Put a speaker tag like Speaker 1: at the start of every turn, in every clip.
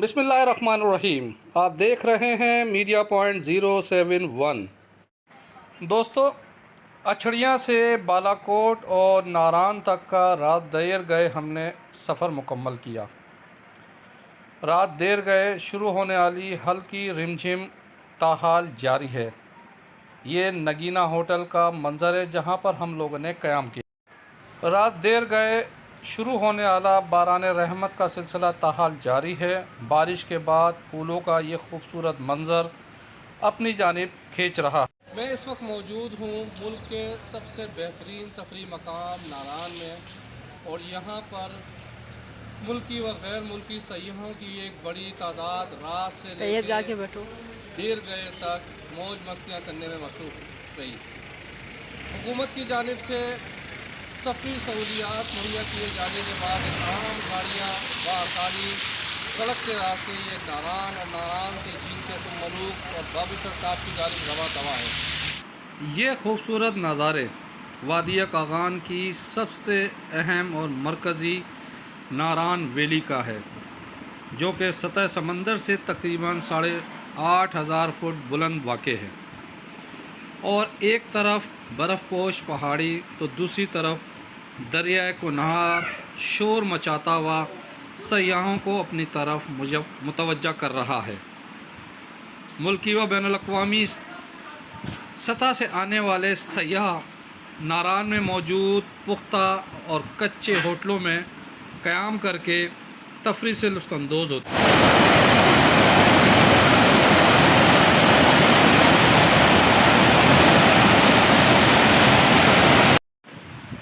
Speaker 1: بسم اللہ الرحمن الرحیم۔ آپ دیکھ رہے ہیں میڈیا پوائنٹ 071۔ دوستو، اچھڑیاں سے بالا کوٹ اور ناران تک کا رات دیر گئے ہم نے سفر مکمل کیا۔ رات دیر گئے شروع ہونے والی ہلکی رمجھم تاحال جاری ہے۔ یہ نگینہ ہوٹل کا منظر ہے جہاں پر ہم لوگوں نے قیام کیا۔ رات دیر گئے شروع ہونے والا باران رحمت کا سلسلہ تاحال جاری ہے۔ بارش کے بعد پھولوں کا یہ خوبصورت منظر اپنی جانب کھینچ رہا ہے۔ میں اس وقت موجود ہوں ملک کے سب سے بہترین تفریح مقام ناران میں، اور یہاں پر ملکی و غیر ملکی سیاحوں کی ایک بڑی تعداد رات سے لے کے دیر گئے تک موج مستیاں کرنے میں مصروف رہی۔ حکومت کی جانب سے سفری سہولیات مہیا کیے جانے کے بعد عام گاڑیاں بآسانی سڑک کے راستے یہ ناران اور ناران سے جھیل سیف الملوک اور باب شرطاب کی جانب رواں دواں ہے۔ یہ خوبصورت نظارے وادی کاغان کی سب سے اہم اور مرکزی ناران ویلی کا ہے، جو کہ سطح سمندر سے تقریباً 8,500 فٹ بلند واقع ہے، اور ایک طرف برف پوش پہاڑی تو دوسری طرف دریائے کنہار شور مچاتا ہوا سیاحوں کو اپنی طرف متوجہ کر رہا ہے۔ ملکی و بین الاقوامی سطح سے آنے والے سیاح ناران میں موجود پختہ اور کچے ہوٹلوں میں قیام کر کے تفریح سے لطف اندوز ہوتے ہیں۔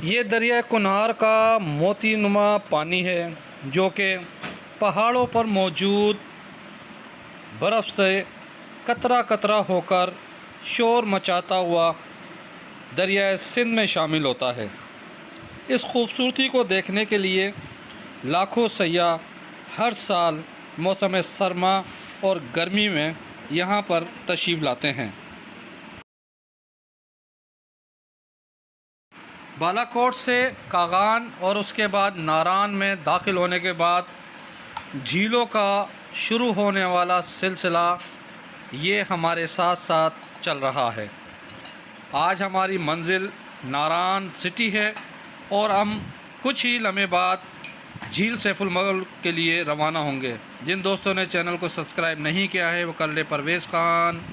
Speaker 1: یہ دریائے کنہار کا موتی نما پانی ہے، جو کہ پہاڑوں پر موجود برف سے قطرہ قطرہ ہو کر شور مچاتا ہوا دریائے سندھ میں شامل ہوتا ہے۔ اس خوبصورتی کو دیکھنے کے لیے لاکھوں سیاح ہر سال موسم سرما اور گرمی میں یہاں پر تشریف لاتے ہیں۔ بالا کوٹ سے کاغان اور اس کے بعد ناران میں داخل ہونے کے بعد جھیلوں کا شروع ہونے والا سلسلہ یہ ہمارے ساتھ ساتھ چل رہا ہے۔ آج ہماری منزل ناران سٹی ہے، اور ہم کچھ ہی لمحے بعد جھیل سیف الملک کے لیے روانہ ہوں گے۔ جن دوستوں نے چینل کو سبسکرائب نہیں کیا ہے وہ کر لے۔ پرویز خان۔